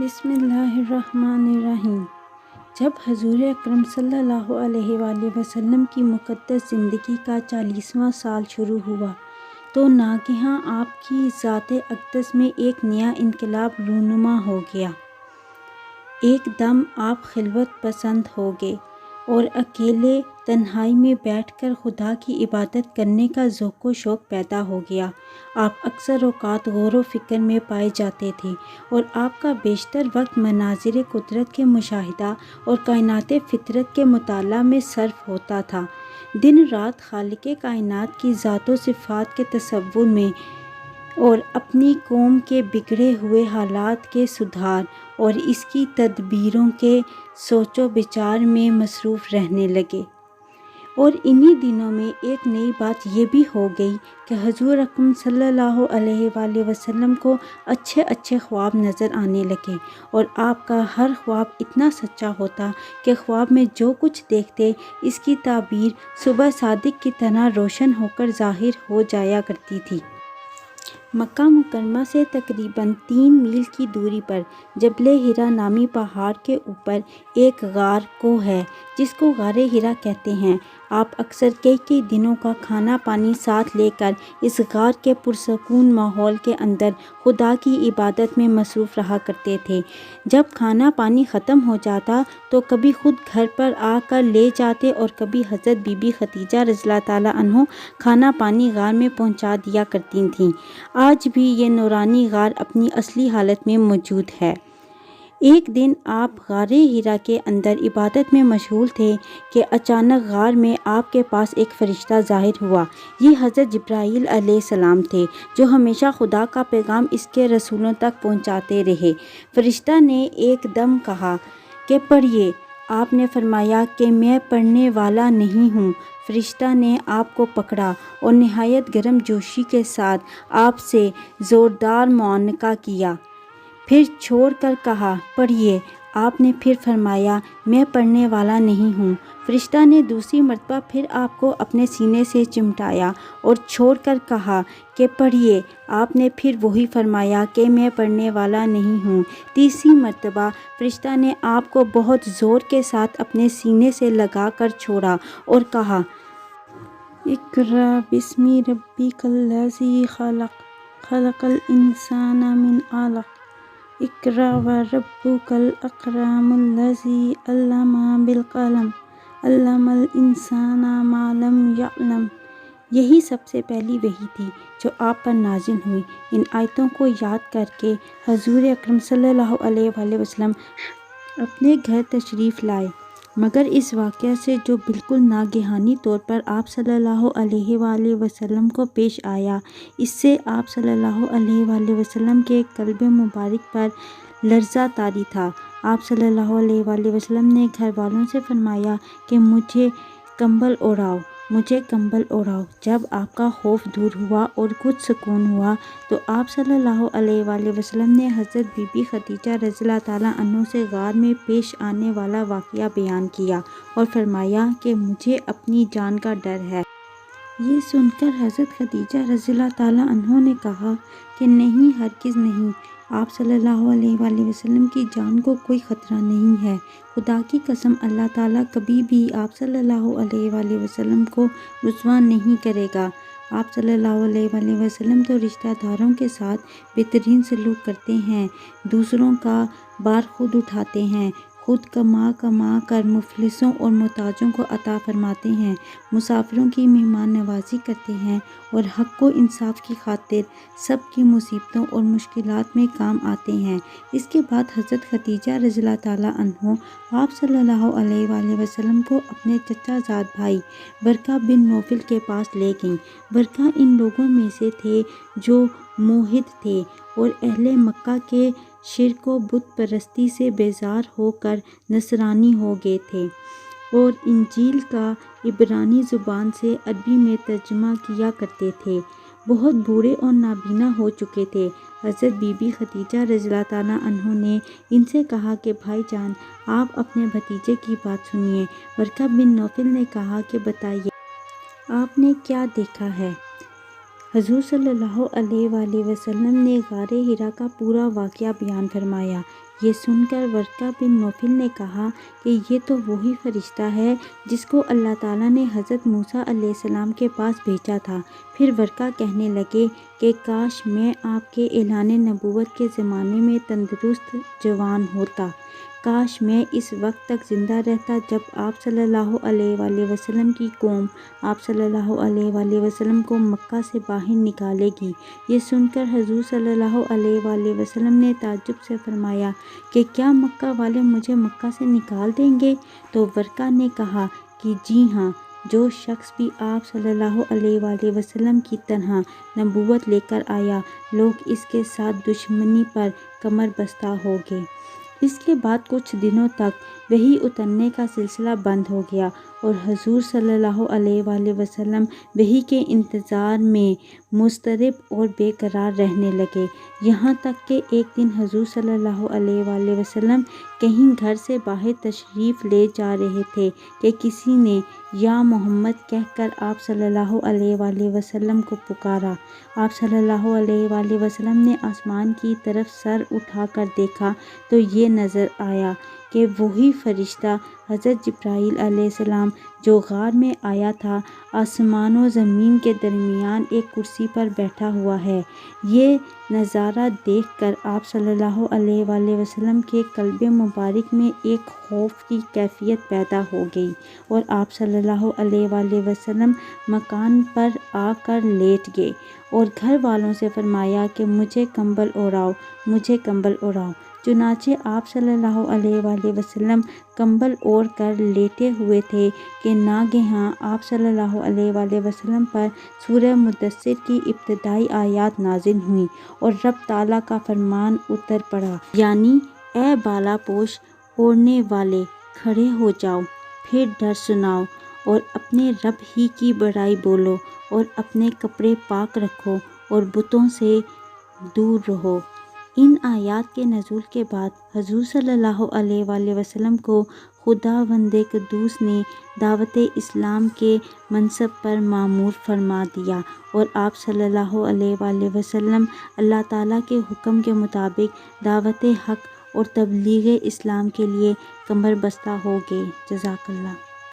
بسم اللہ الرحمن الرحیم۔ جب حضور اکرم صلی اللہ علیہ وآلہ وسلم کی مقدس زندگی کا 40واں سال شروع ہوا تو ناگہاں آپ کی ذات اقدس میں ایک نیا انقلاب رونما ہو گیا۔ ایک دم آپ خلوت پسند ہو گئے اور اکیلے تنہائی میں بیٹھ کر خدا کی عبادت کرنے کا ذوق و شوق پیدا ہو گیا۔ آپ اکثر اوقات غور و فکر میں پائے جاتے تھے اور آپ کا بیشتر وقت مناظر قدرت کے مشاہدہ اور کائنات فطرت کے مطالعہ میں صرف ہوتا تھا۔ دن رات خالق کائنات کی ذات و صفات کے تصور میں اور اپنی قوم کے بگڑے ہوئے حالات کے سدھار اور اس کی تدبیروں کے سوچ و بچار میں مصروف رہنے لگے۔ اور انہی دنوں میں ایک نئی بات یہ بھی ہو گئی کہ حضور اکرم صلی اللہ علیہ وآلہ وسلم کو اچھے اچھے خواب نظر آنے لگے اور آپ کا ہر خواب اتنا سچا ہوتا کہ خواب میں جو کچھ دیکھتے اس کی تعبیر صبح صادق کی طرح روشن ہو کر ظاہر ہو جایا کرتی تھی۔ مکہ مکرمہ سے تقریباً 3 میل کی دوری پر جبل حرا نامی پہاڑ کے اوپر ایک غار کوہ ہے جس کو غار حرا کہتے ہیں۔ آپ اکثر کئی دنوں کا کھانا پانی ساتھ لے کر اس غار کے پرسکون ماحول کے اندر خدا کی عبادت میں مصروف رہا کرتے تھے۔ جب کھانا پانی ختم ہو جاتا تو کبھی خود گھر پر آ کر لے جاتے اور کبھی حضرت بی بی خدیجہ رضی اللہ تعالیٰ عنہ کھانا پانی غار میں پہنچا دیا کرتی تھیں۔ آج بھی یہ نورانی غار اپنی اصلی حالت میں موجود ہے۔ ایک دن آپ غار حرا کے اندر عبادت میں مشغول تھے کہ اچانک غار میں آپ کے پاس ایک فرشتہ ظاہر ہوا۔ یہ حضرت جبرائیل علیہ السلام تھے جو ہمیشہ خدا کا پیغام اس کے رسولوں تک پہنچاتے رہے۔ فرشتہ نے ایک دم کہا کہ پڑھیے۔ آپ نے فرمایا کہ میں پڑھنے والا نہیں ہوں۔ فرشتہ نے آپ کو پکڑا اور نہایت گرم جوشی کے ساتھ آپ سے زوردار معانقہ کیا، پھر چھوڑ کر کہا پڑھیے۔ آپ نے پھر فرمایا میں پڑھنے والا نہیں ہوں۔ فرشتہ نے دوسری مرتبہ پھر آپ کو اپنے سینے سے چمٹایا اور چھوڑ کر کہا کہ پڑھیے۔ آپ نے پھر وہی فرمایا کہ میں پڑھنے والا نہیں ہوں۔ تیسری مرتبہ فرشتہ نے آپ کو بہت زور کے ساتھ اپنے سینے سے لگا کر چھوڑا اور کہا اقرأ بسم ربک الذی خلق، خلق الانسان من علق، اقرأ وربک الاکرم الذی علم بالقلم، علم الانسان ما لم یعلم۔ یہی سب سے پہلی وحی تھی جو آپ پر نازل ہوئی۔ ان آیتوں کو یاد کر کے حضور اکرم صلی اللہ علیہ وآلہ وسلم اپنے گھر تشریف لائے، مگر اس واقعہ سے جو بالکل ناگہانی طور پر آپ صلی اللہ علیہ وآلہ وسلم کو پیش آیا، اس سے آپ صلی اللہ علیہ وآلہ وسلم کے قلب مبارک پر لرزہ طاری تھا۔ آپ صلی اللہ علیہ وآلہ وسلم نے گھر والوں سے فرمایا کہ مجھے کمبل اوڑھاؤ، مجھے کمبل اوڑھاؤ۔ جب آپ کا خوف دور ہوا اور کچھ سکون ہوا تو آپ صلی اللہ علیہ وآلہ وسلم نے حضرت بی بی خدیجہ رضی اللہ تعالیٰ عنہ سے غار میں پیش آنے والا واقعہ بیان کیا اور فرمایا کہ مجھے اپنی جان کا ڈر ہے۔ یہ سن کر حضرت خدیجہ رضی اللہ تعالیٰ عنہ نے کہا کہ نہیں، ہرگز نہیں، آپ صلی اللہ علیہ وآلہ وسلم کی جان کو کوئی خطرہ نہیں ہے۔ خدا کی قسم، اللہ تعالیٰ کبھی بھی آپ صلی اللہ علیہ وآلہ وسلم کو رسوا نہیں کرے گا۔ آپ صلی اللہ علیہ وآلہ وسلم تو رشتہ داروں کے ساتھ بہترین سلوک کرتے ہیں، دوسروں کا بار خود اٹھاتے ہیں، خود کما کر مفلسوں اور محتاجوں کو عطا فرماتے ہیں، مسافروں کی مہمان نوازی کرتے ہیں اور حق و انصاف کی خاطر سب کی مصیبتوں اور مشکلات میں کام آتے ہیں۔ اس کے بعد حضرت خدیجہ رضی اللہ تعالیٰ عنہ آپ صلی اللہ علیہ وآلہ وسلم کو اپنے چچا زاد بھائی ورقہ بن نوفل کے پاس لے گئیں۔ ورقہ ان لوگوں میں سے تھے جو موحد تھے اور اہل مکہ کے شرک و بت پرستی سے بیزار ہو کر نصرانی ہو گئے تھے اور انجیل کا عبرانی زبان سے عربی میں ترجمہ کیا کرتے تھے۔ بہت بوڑھے اور نابینا ہو چکے تھے۔ حضرت بی بی خدیجہ رضی اللہ تعالیٰ عنہ نے ان سے کہا کہ بھائی جان، آپ اپنے بھتیجے کی بات سنیے۔ ورقہ بن نوفل نے کہا کہ بتائیے، آپ نے کیا دیکھا ہے؟ حضور صلی اللہ علیہ وآلہ وسلم نے غار حرا کا پورا واقعہ بیان فرمایا۔ یہ سن کر ورقہ بن نوفل نے کہا کہ یہ تو وہی فرشتہ ہے جس کو اللہ تعالیٰ نے حضرت موسیٰ علیہ السلام کے پاس بھیجا تھا۔ پھر ورقہ کہنے لگے کہ کاش میں آپ کے اعلان نبوت کے زمانے میں تندرست جوان ہوتا، کاش میں اس وقت تک زندہ رہتا جب آپ صلی اللہ علیہ وآلہ وسلم کی قوم آپ صلی اللہ علیہ وآلہ وسلم کو مکہ سے باہر نکالے گی۔ یہ سن کر حضور صلی اللہ علیہ وآلہ وسلم نے تعجب سے فرمایا کہ کیا مکہ والے مجھے مکہ سے نکال دیں گے؟ تو ورقہ نے کہا کہ جی ہاں، جو شخص بھی آپ صلی اللہ علیہ وآلہ وسلم کی طرح نبوت لے کر آیا، لوگ اس کے ساتھ دشمنی پر کمر بستہ ہو گئے۔ اس کے بعد کچھ دنوں تک وحی اترنے کا سلسلہ بند ہو گیا اور حضور صلی اللہ علیہ وآلہ وسلم وحی کے انتظار میں مضطرب اور بے قرار رہنے لگے، یہاں تک کہ ایک دن حضور صلی اللہ علیہ وآلہ وسلم کہیں گھر سے باہر تشریف لے جا رہے تھے کہ کسی نے یا محمد کہہ کر آپ صلی اللہ علیہ وآلہ وسلم کو پکارا۔ آپ صلی اللہ علیہ وآلہ وسلم نے آسمان کی طرف سر اٹھا کر دیکھا تو یہ نظر آیا کہ وہی فرشتہ حضرت جبرائیل علیہ السلام جو غار میں آیا تھا، آسمان و زمین کے درمیان ایک کرسی پر بیٹھا ہوا ہے۔ یہ نظارہ دیکھ کر آپ صلی اللہ علیہ وآلہ وسلم کے قلب مبارک میں ایک خوف کی کیفیت پیدا ہو گئی اور آپ صلی اللہ علیہ وآلہ وسلم مکان پر آ کر لیٹ گئے اور گھر والوں سے فرمایا کہ مجھے کمبل اوڑھاؤ، مجھے کمبل اوڑھاؤ۔ چنانچہ آپ صلی اللہ علیہ وآلہ وسلم کمبل اوڑھ کر لیٹے ہوئے تھے کہ ناگہاں آپ صلی اللہ علیہ وآلہ وسلم پر سورہ مدثر کی ابتدائی آیات نازل ہوئیں اور رب تعالیٰ کا فرمان اتر پڑا، یعنی اے بالا پوش اوڑھنے والے، کھڑے ہو جاؤ، پھر ڈر سناؤ اور اپنے رب ہی کی بڑائی بولو اور اپنے کپڑے پاک رکھو اور بتوں سے دور رہو۔ ان آیات کے نزول کے بعد حضور صلی اللہ علیہ وآلہ وسلم کو خداوند قدوس نے دعوت اسلام کے منصب پر مامور فرما دیا اور آپ صلی اللہ علیہ وآلہ وسلم اللہ تعالیٰ کے حکم کے مطابق دعوت حق اور تبلیغ اسلام کے لیے کمر بستہ ہو گئے۔ جزاک اللہ۔